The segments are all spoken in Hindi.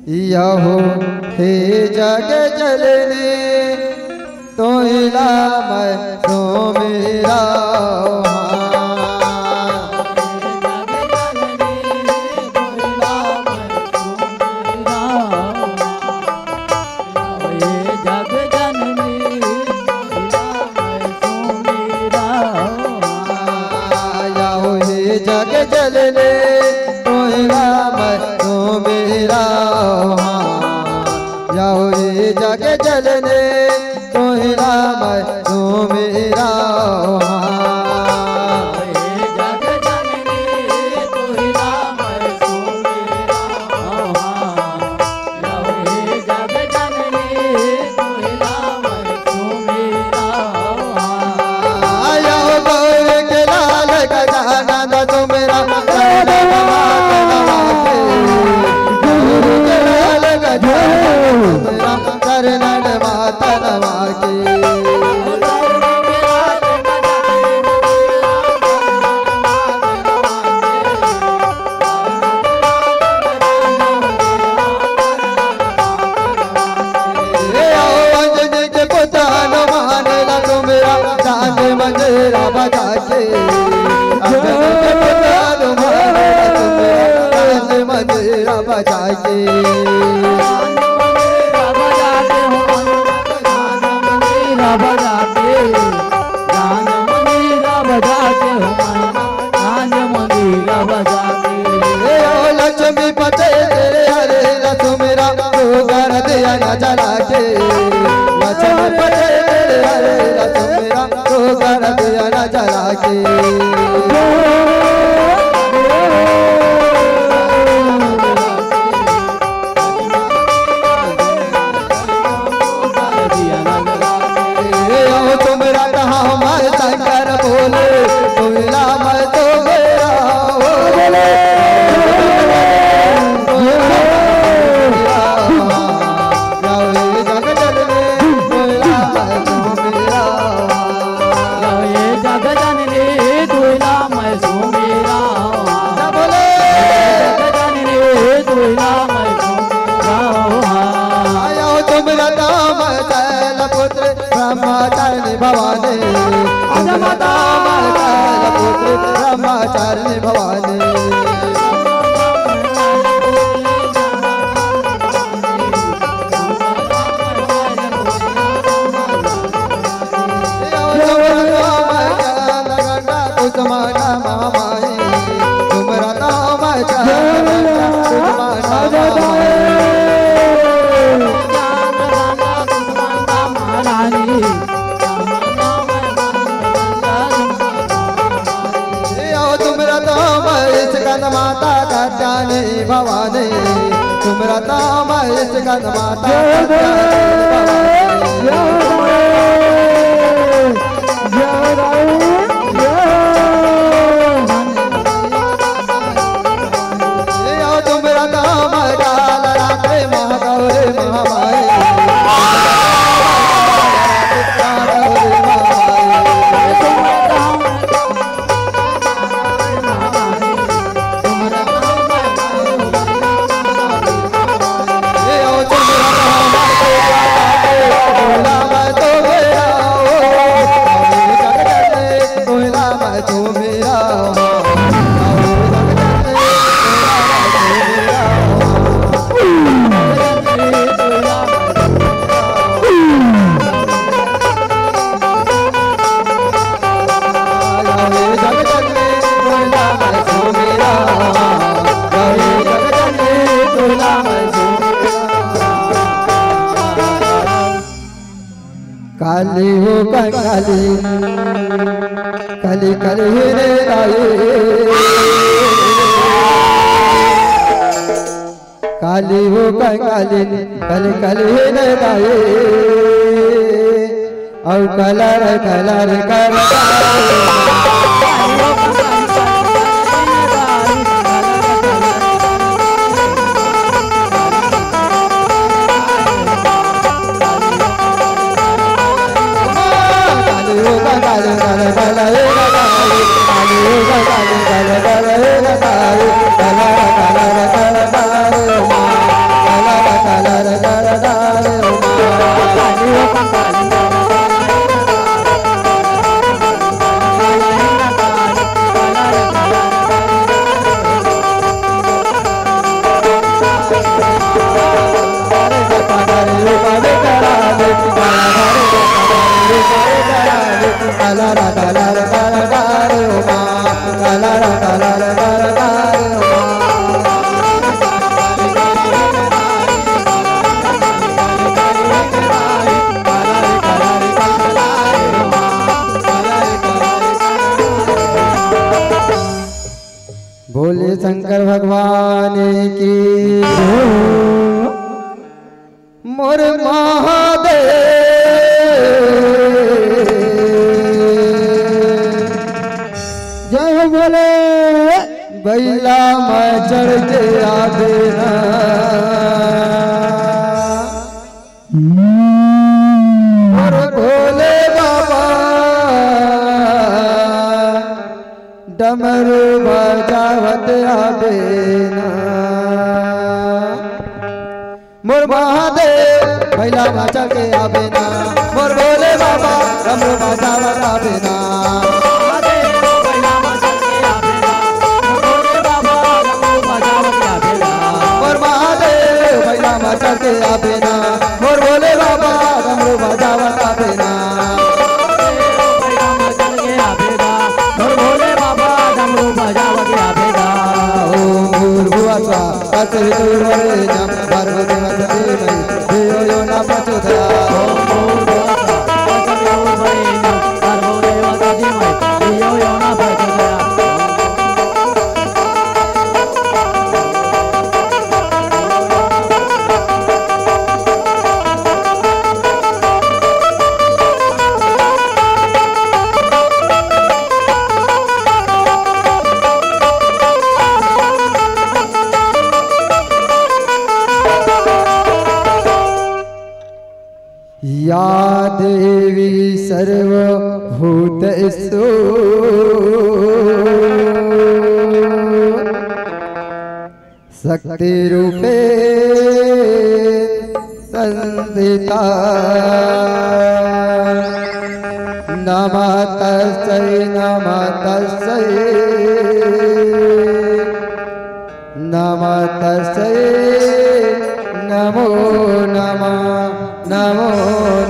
यहो हे जग जननी तोहिला मैं तो मेरा जग जलने तोहिला मैं तो मेरा जाओ ये जग जलने तोहिला मैं तो मेरा मंजीरा बजा के मंजीरा बजा के लक्ष्मी पते तेरे हरे रस मेरा तो कर दिया न जला के लक्ष्मी पते तेरे हरे रस मेरा तो कर दिया न जला के तुमरा कहा मैं शंकर बोले तुमरा मैं तो मेरा बोले ब्रह्मचारिणी भवानी पुत्र ब्रह्मचारिणी भवानी कुसुमाना मामाई तुमरा नाम माता कत्यानी भवानी तुमरा नाम स्कंद माता तुमरा नाम काल रात्रि महागौरी महामाई काली हो कंगाली कली कली रे राये काली हो कंगाली कली कली रे राये और कलर कलर कर बोले शंकर भगवान की मोर महादेव जय बोले बैला मैं चढ़ के आवे ना मोर भोले बाबा डमरू बजावत आवे ना मोर महादेव बैला मैं चढ़ के आवे ना मोर भोले बाबा डमरू बजावत आवे ना चढ़ के आवे ना मोर भोले बाबा डमरू बजावत आवे ना मोर भोले बाबा डमरू बजावत आवेगा ओम भूर्भुवः स्वः तत्सवितुर्वरेण्यं भर्गो देवस्य धीमहि धियो यो न प्रचोदयात् ओम भूर्भुवः स्वः तत्सवितुर्वरेण्यं भर्गो देवस्य धीमहि धियो यो न प्रचोदयात् या देवी सर्वभूतेषु शक्तिरूपे संस्थिता नमः तस्यै नमः तस्यै नमः तस्यै नमो नमः नमो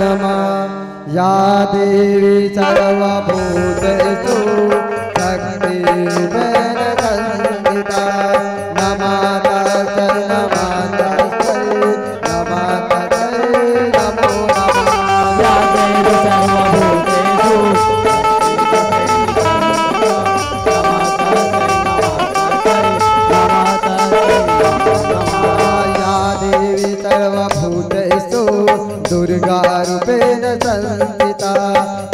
नमः या देवी सर्वभूतेषु शक्तिरूपेण संस्थिता नमः तस्यै नमः तस्यै नमः तस्यै नमो नमः या देवी सर्वभूतेषु सर्वभूतेषु दुर्गा रूपेण संस्थिता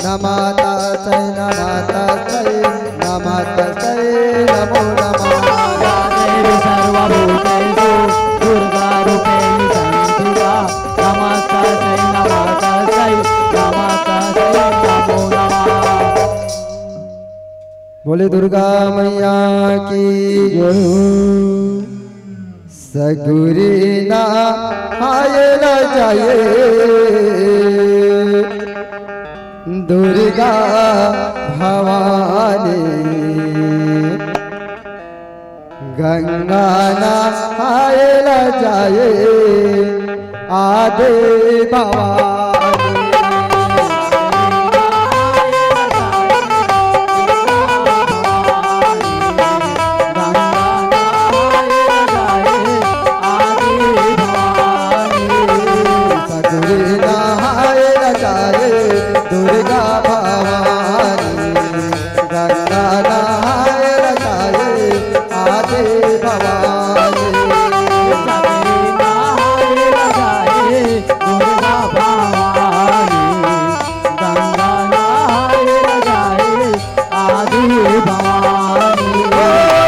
नमः तस्यै नमः तस्यै नमः तस्यै नमो नमः या देवी सर्वभूतेषु दुर्गा रूपेण संस्थिता नमः तस्यै नमः तस्यै नमः तस्यै नमो नमः बोले दुर्गा मैया की जय सगुरी ना आए न जाए दुर्गा भवानी गंगा ना आए न जाए आदे भवानी दुर्गा भवानी गंगा नहाए रचाए आदे भवानी दुर्गा भवानी गंगा नहाए रचाए आदि भवानी दुर्गा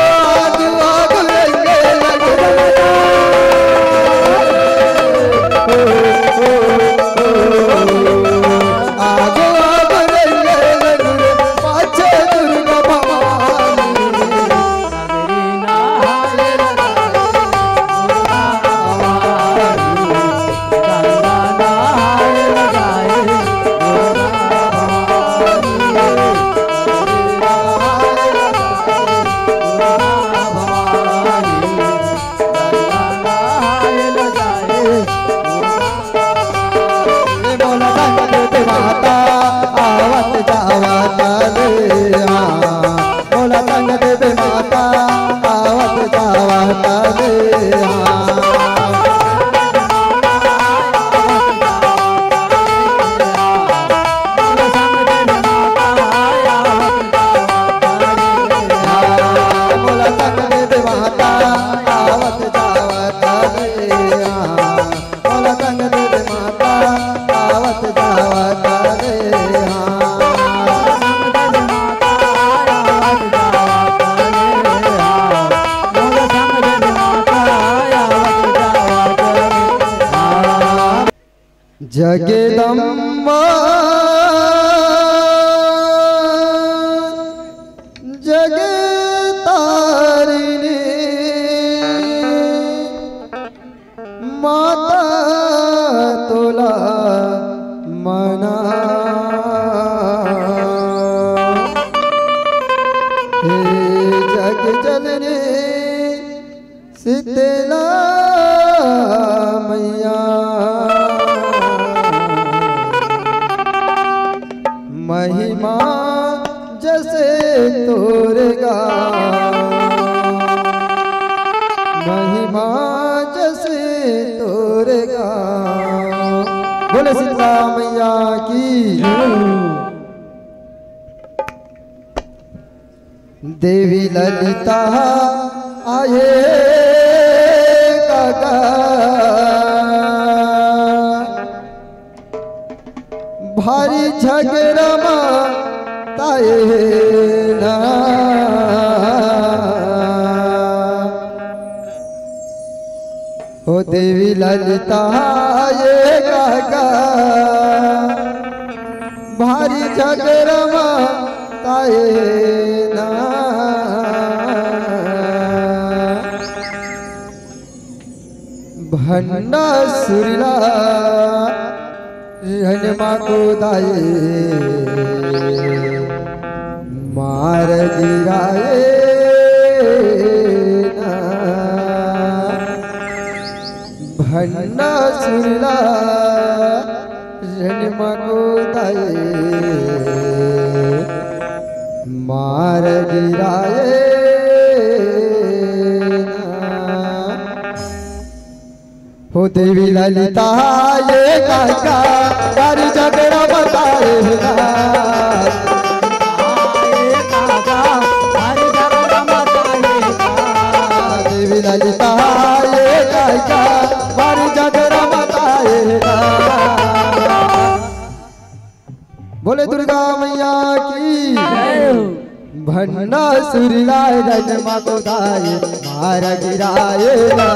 जगदम्बा जगतारिणी माता तोला मना हे जग जननी शीतला मैया महिमा जैसे तोरेगा महिमा जैसे तोरेगा बोले शीतला मैया की देवी ललिता आए काका भारी झगड़ा ताए ना ओ देवी ललिता ये काका भारी झगड़ा ताए ना भंडा सुरला हनुमा को दाए मार गिराए ना भंडा सुरला हनुमा को दाए मार गिराए हो देवी ललिता ये काका कर झगड़ा बताए ना देवी ललिता ये काका कर झगड़ा बताए ना बोले दुर्गा मैया की भंडा सुरलाए रजमा को दाए मार गिराए ना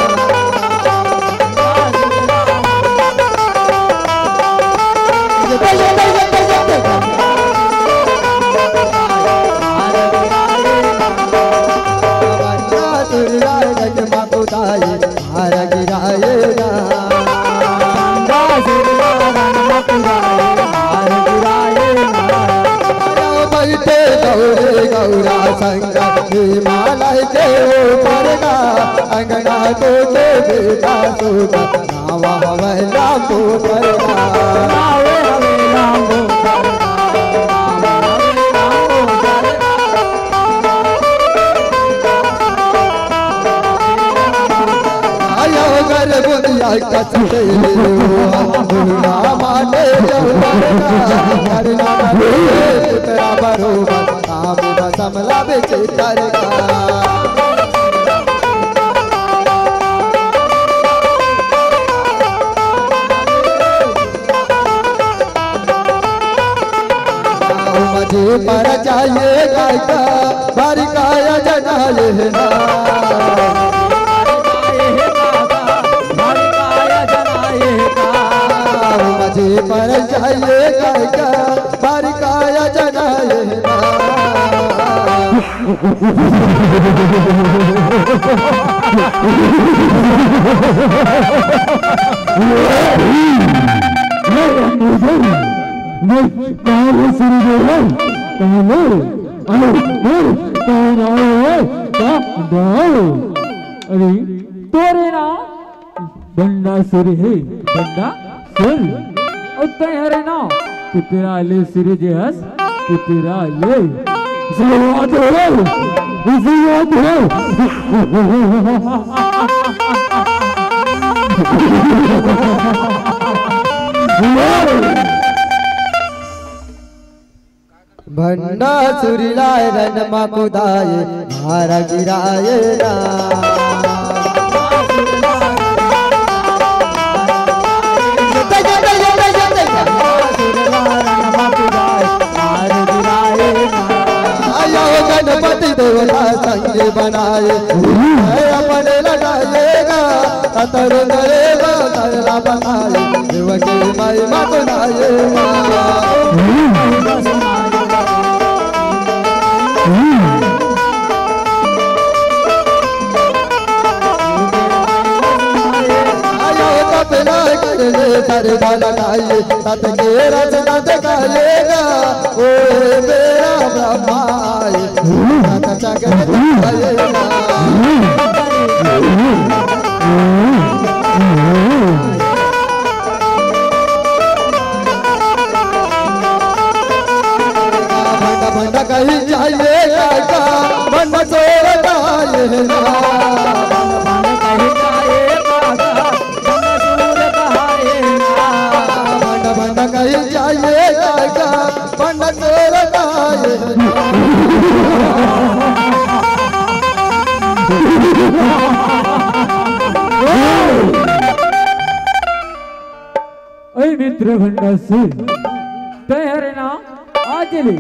गौरा शंकर हिमालय के ऊपर का अंगना को के बेटा सोना नावा हवेला को करना नावे हवेला को आयो घर बुदिया कछे भूला माने जवरना करना तेरा बरोबर काम समला बेचे तारका मुझे पर चाहिए गायका बारिकाया जनाए ना मुझे पर चाहिए गायका बारिकाया जनाए ना अरे तोरे ना बंडा सुर है बंडा सुर उतने हरे ना तेरा ले सिर जे हस तेरा ले ज़ियाद है भंडा सुरलाए रनमा को दाए मारा गिराए ना गणपति देवता संग बनाए अपने लड़ाएगा अतर करेगा सरला बनाए देवकी माई मगुनाए सरधा लगाइए तत के रचना दिखाइएगा ओ मेरा ब्रह्माए जगत दिखाइएगा भंडा कहीं जाइएगा भंडा चोर गाइएगा कहीं जाइएगा पंडित लगाए मित्र भंडा से तैयार ना आज ले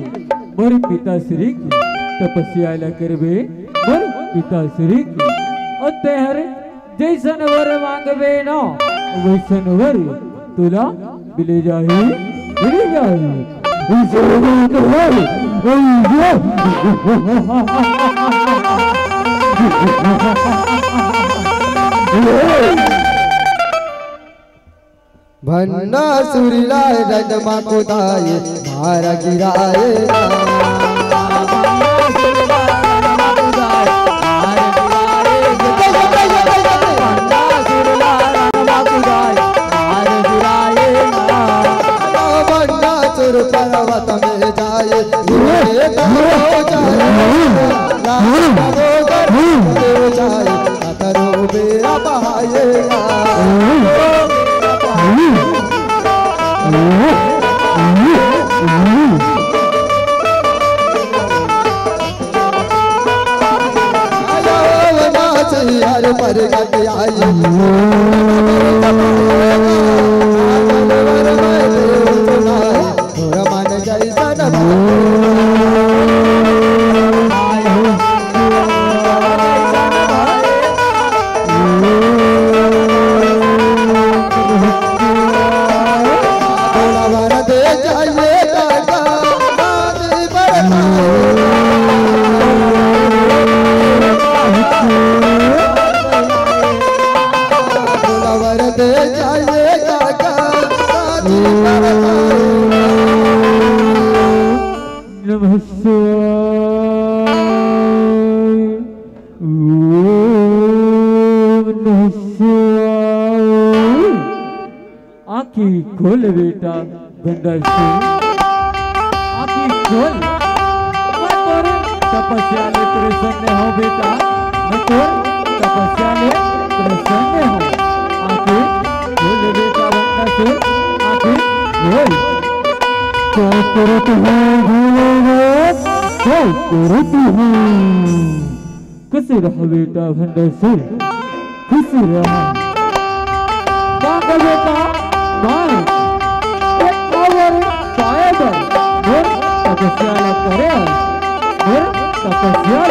मोर पिताश्री की तपस्या करबे मोर पिताश्री की और तैयार जैसन वर मांगबे ना वैसन वर तुला मिले जाए भंडा सुरीलाए रंजमा कुदाए मारा गिराए पर्वत में जाए जाए बेरा बहाएगा हर पर आई मन जैसा दे जाइए दे जाइए आँखी खोल बेटा भंडा से आँखी खोल मैं तोरे तपस्या ले प्रसन्न हो बेटा मैं तोरे तपस्या ले प्रसन्न हो आँखी खोल बेटा भंडा से आँखी खोल क्या करत है क्या करत है खुशी रहो बेटा भंडा से खुशी रहो बेटा मां एक और पाएगा मोर तपस्या करे मोर तपस्या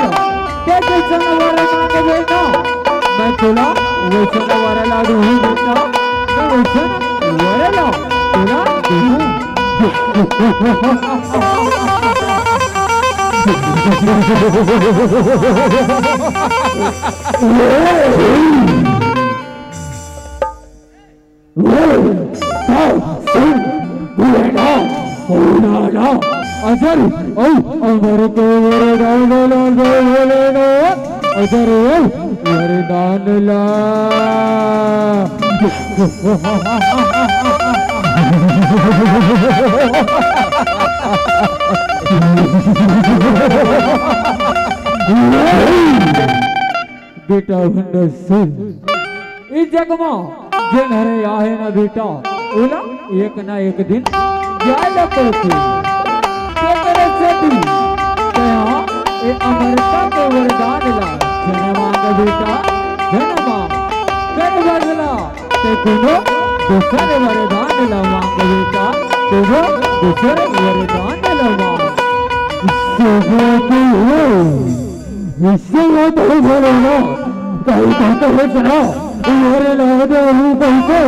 के जनवर मांगे बेटा मैं तुला वैसा वाला लाडू हूं बेटा मैं वैसा वाला ला तुला अजर ओ अमर को वरदान ला अजर ओ वरदान ला बेटा भंडा सिंह इस जग में जिन हरे आहे ना बेटा ओला एक ना एक दिन जायला पड़ते ए अमरता के वरदान ला जन मांग बेटा जन मांग कर बदला ते कोनो दूसरे वरदान ला मांग बेटा कोनो दूसरे वरदान ला मांग इससे वो तो भरना कहीं कहते हो सुनो मेरे लहदे हूँ कहते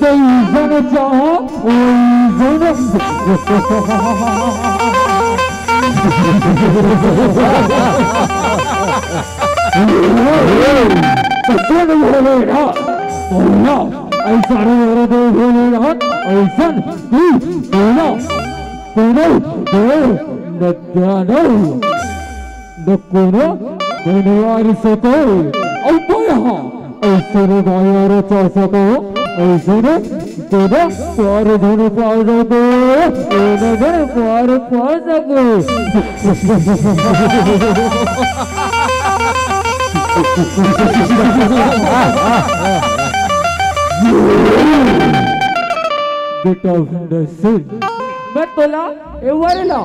जैसन चाहो वैसन बोलेगा बोला ऐसा मेरे दो बोलेगा ऐसा तू बोला कोनो नद्यानो नकोनो धन्यवाद सतो अब यहाँ ऐसे बाजार चौसको ऐसे तेरा प्यार धन पा सको नगर प्यार पा सको बेटा सुन मैं तोला एवरेला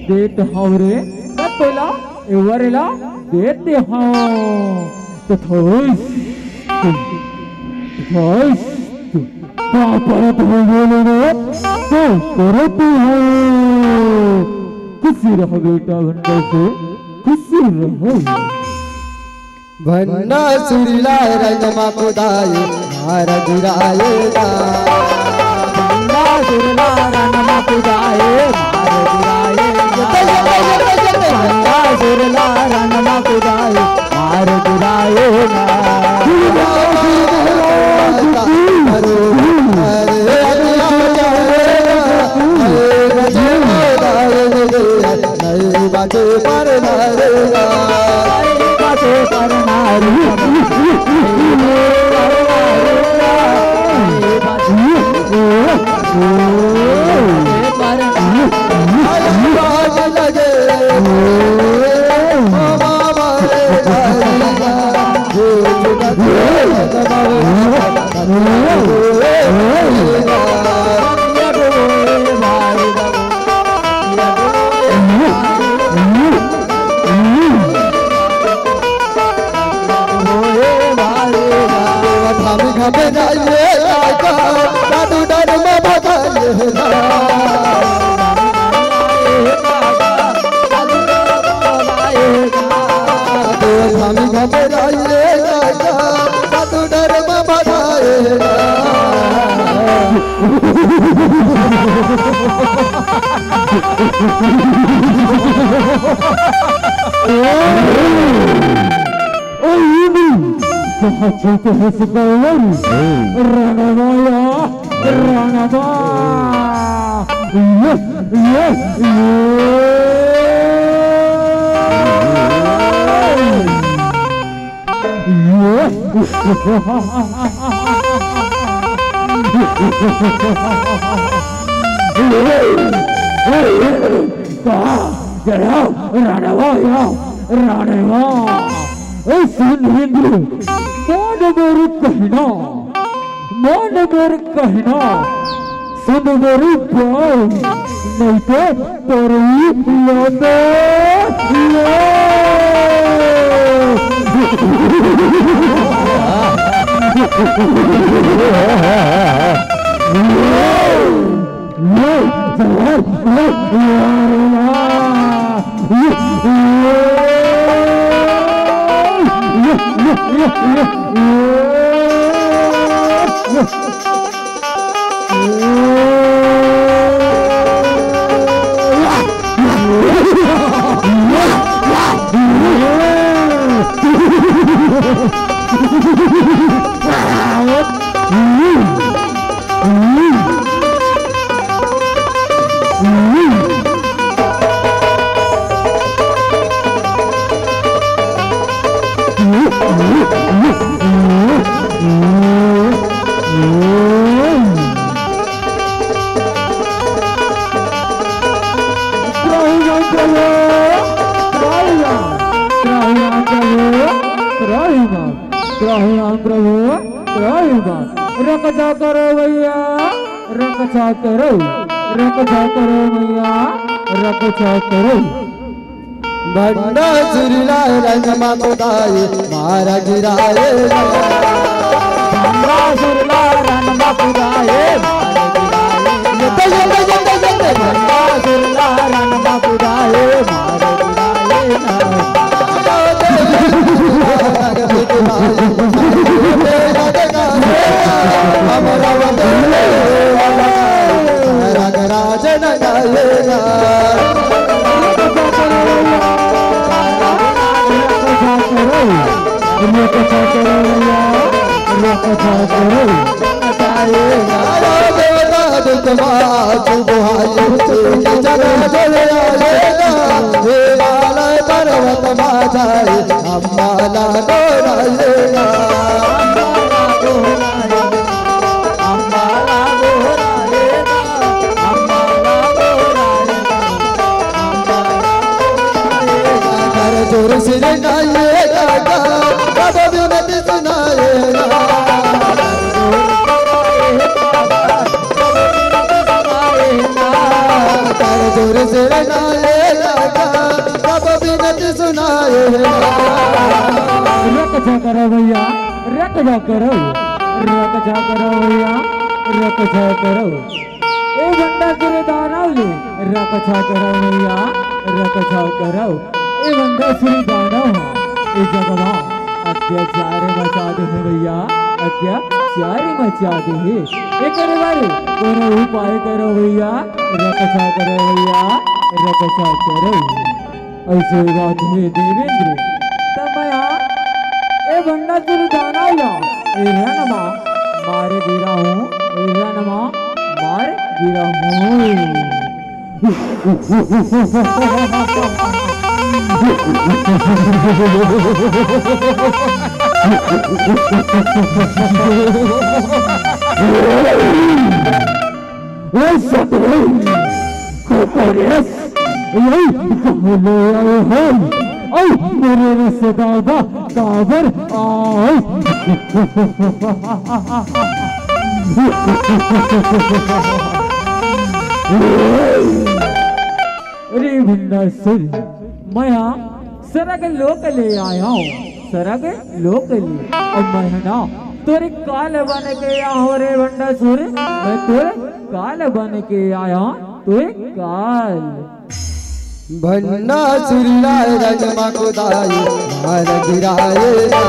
देते हावरे मैं तोला एवरेला देते हाँ तो थोस पापा तो बोले ना तो करते हो खुशी रहो बेटा भंडा से खुशी रहो भन्ना सुरीला रंगमा खुदाए मार गिराएगा भन्ना सुरीला रंगमा खुदाए मार गिराएगा भन्ना सुरीला रंगमा खुदाए मार गिराएगा बाजे पर नारेगा बाजे पर चलते हैं सिपाही रणमाया रणमा रणमा सुन हिंदू मान मेरी कहना सुन मेरी बात नहीं तो तेरी रक्षा करो भैया रक्षा करो मैया रक्षा करो भंडा सुरीला रंगमा खुदाए मारा गिराएगा भंडा सुरीला रंगमा खुदाए भंडा सुरीला रंगमा खुदाए मारा गिराएगा रक्षा करो भैया, रक्षा करो। देवता दुखमा हिमालय पर्वत माझाए अम्माला गोराएगा जोर से गाइएगा कब विनती सुनाएगा जोर से गाइएगा कब विनती सुनाएगा। रक्षा करो भैया, रक्षा करो, रक्षा करो भैया, रक्षा करो। ए बंदा सुर दानव रक्षा करो भैया, रक्षा करो। ए बंदा सुर दानव ए जगह अत्याचार मचा दे भैया, अत्याचार मचा दे। एक बार कोनो उपाय करो भैया, रक्षा करो भैया, रक्षा करो। ऐसे बात है देवेंद्र तब मैं ए बंदा सुर दानव ए रणमा मारे गिरा हूँ, ए रणमा मार गिरा हूँ। मेरे रसदादा काबर आओ। अरे भंडासुर मैं सरग लोक ले आया हूँ, सरग लोक ले। और मैं ना तोरे काल बन के आया हूँ रे भंडासुर, मैं तोरे काल बन के आया हूँ, तोरे काल। भंडा सुरलाए रजमा खुदाई मार गिराएगा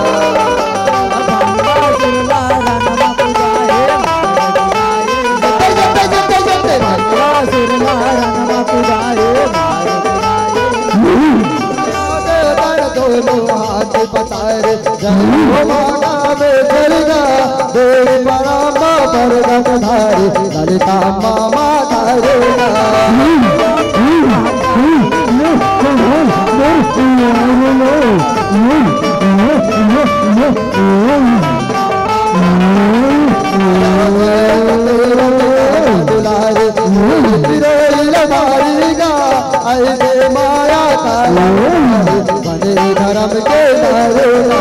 दोनों हाथ पसारे जमाना में चलगा देव परामा पर गधारे ललिता मामा धारेगा। माया बने धर्म के दारेगा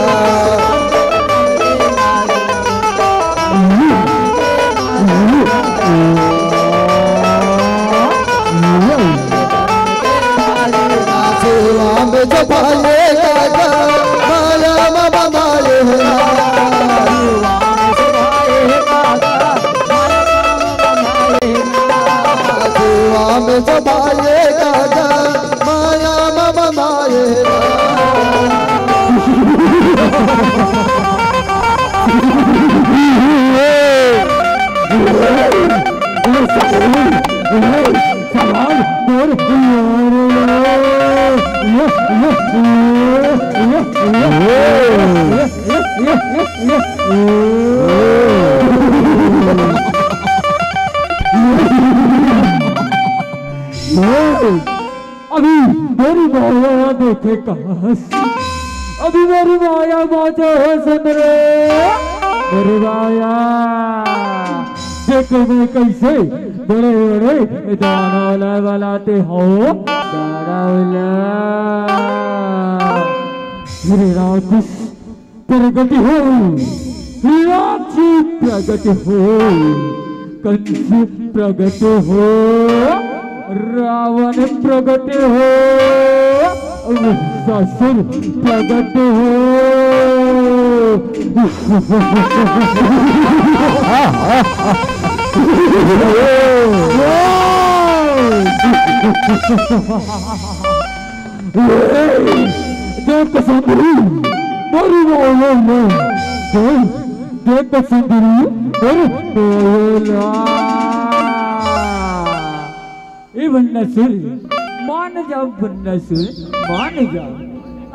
सेवा में जो पाएगा माया में बनाएगा सेवा में जो पाएगा माया में बनाएगा। अभी मेरी माया देखे कहाँ, अभी मेरी माया बाजे है सुन रे मेरी माया। देखो मैं कैसे बड़े बड़े दाना बनाते हो, दाना मेरे राक्षस प्रगट हो, राक्षी प्रगट हो, कंस प्रगट हो, रावण प्रगट हो, ससुर प्रगट हो। देख सुंदरी मेरी बोलो में, देख सुंदरी मेरी बोला। ए बन्नासुर मान जाओ, बन्नासुर मान जाओ।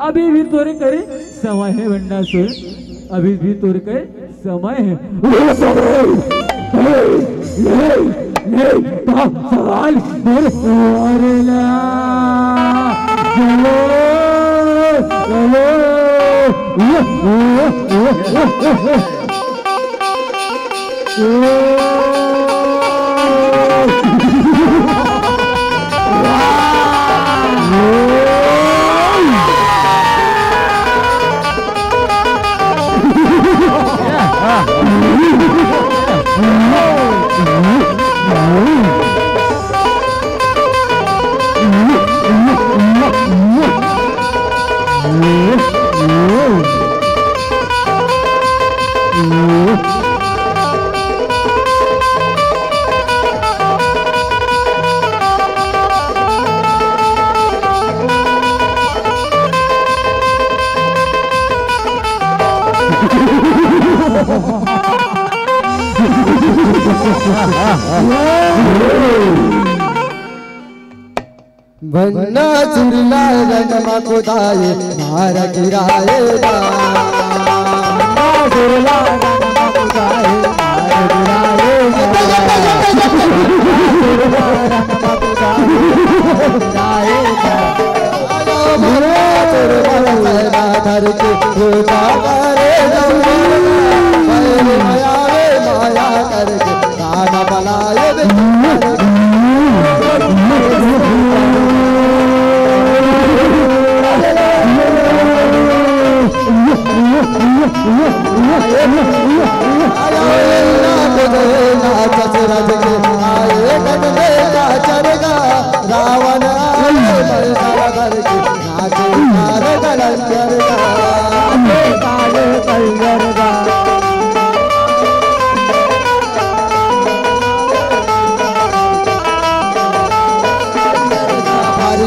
अभी भी तोरे करे समय है बंडासुर, अभी भी तोरे करे समय है। सवाल मेरे बन्ना सुरला रमा खुदाए मार गिराएगा, सुरला रमा खुदाए मार गिराएगा, धर के माया करके खाना बनाए रावण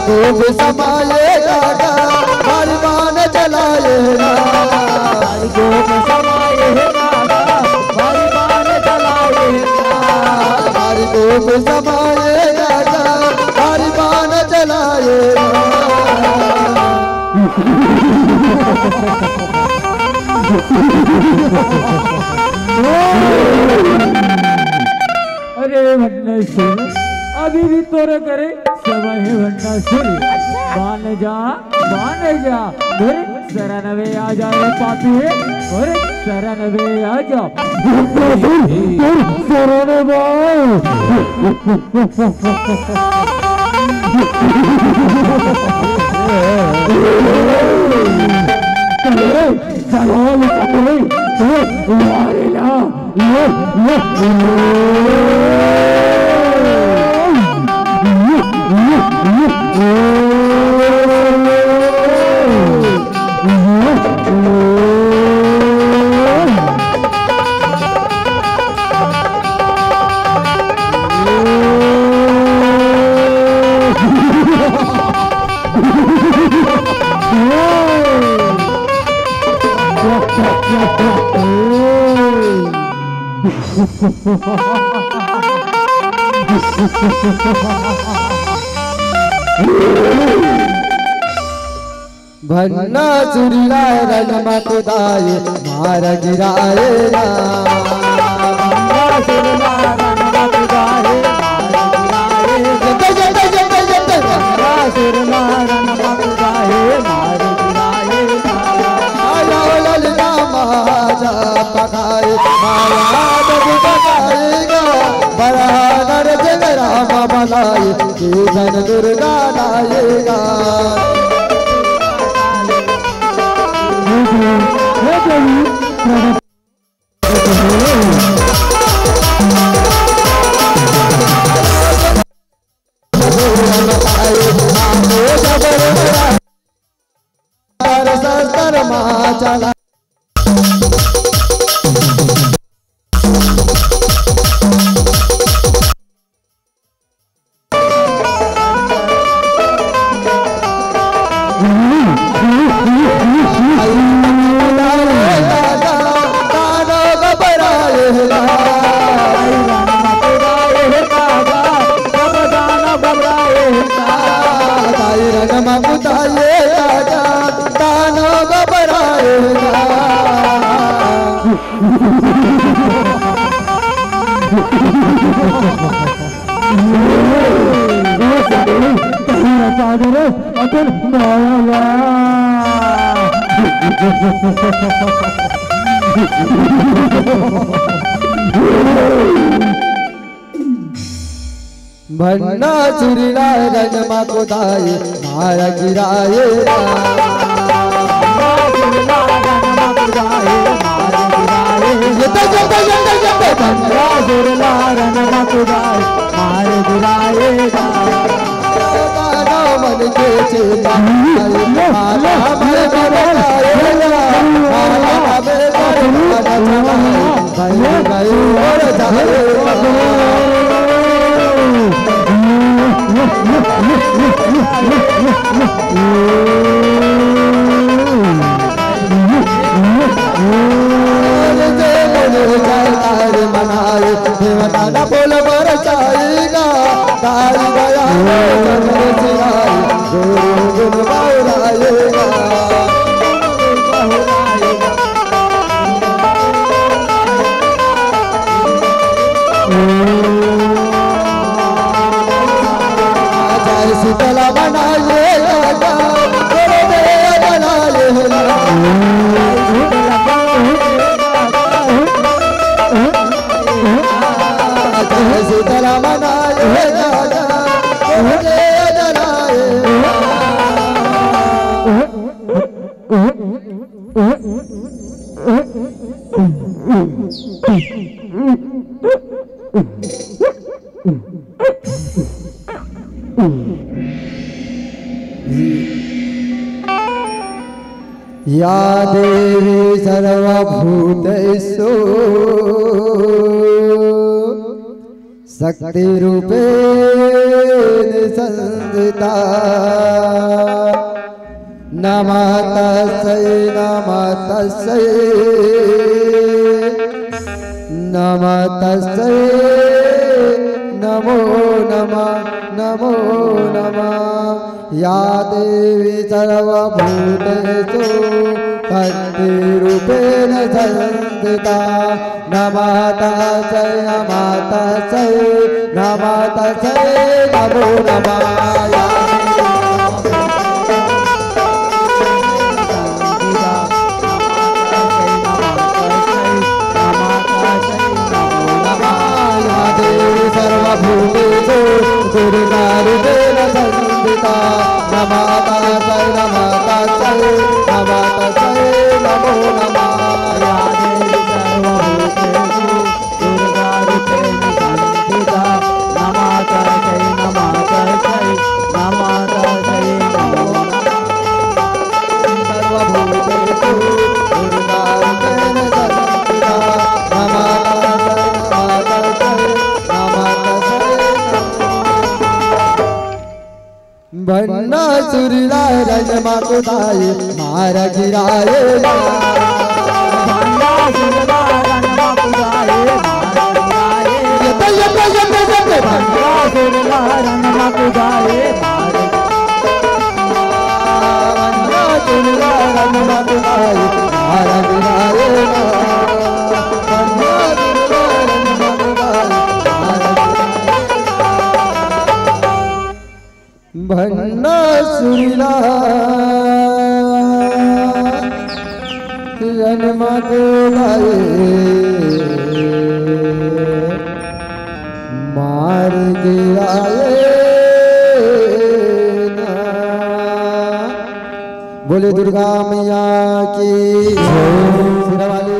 खूब समाएगा, बलवान चलाएगा, खूब समाएगा, बलवान चलाएगा, खूब समाएगा, बलवान चलाएगा। अरे बंडासुर, अभी भी तोरे करे समय है बंडासुर। मान जा मेरे शरण में आ जा रे पापी है, मेरे शरण में आ जा शरण भन्ना सुरला रमा खुदाए मार गिराएगा, सुरला रमा खुदाए सुरला रमा खुदाए मार गिराएगा, ललना माजा पकाए माया पकाएगा, बड़ा नर जगरामा बनाए धन दुर्गा लाएगा। चला भन्ना सुरीला रनमा कोदाई मारा गिराए भन्ना सुरीला रनमा कोदाई मारा गिराएगा मन के चेता माला भर बनाएगा माला भर बनाएगा भाई भाई और जाएगा मनाए देवता बोल बरसाएगा तार गया गुण बाउराएगा शीतला बनाएगा शीतला बनाएगा या देवी सर्वभूतेषु शक्ति रूपेण संस्थिता नमः तस्यै नमः तस्यै नमो नमः या देवी सर्वभूतेषु शक्तिरूपेण संस्थिता नमः तस्यै नमो नमः सर्वभूतेषु दुर्गारूपेण संस्थिता नमः तस्यै नमो नमः या देवी सर्वभूतेषु दुर्गारूपेण संस्थिता नमः तस्यै नमो नमः सर्वभूतेषु दुर्गारूपेण संस्थिता नमः भन्ना सुरीला रनमा कोदाई मारा गिराएगा भन्ना सुरीला रनमा कोदाई मारा गिराएगा भन्ना सुरीला रनमा कोदाई भन्ना सुरीला रनमा कोदाई मारा गिराएगा भन्ना सुरीला रनमा कोदाई मार गिराएगा। बोले दुर्गा मैया की जय।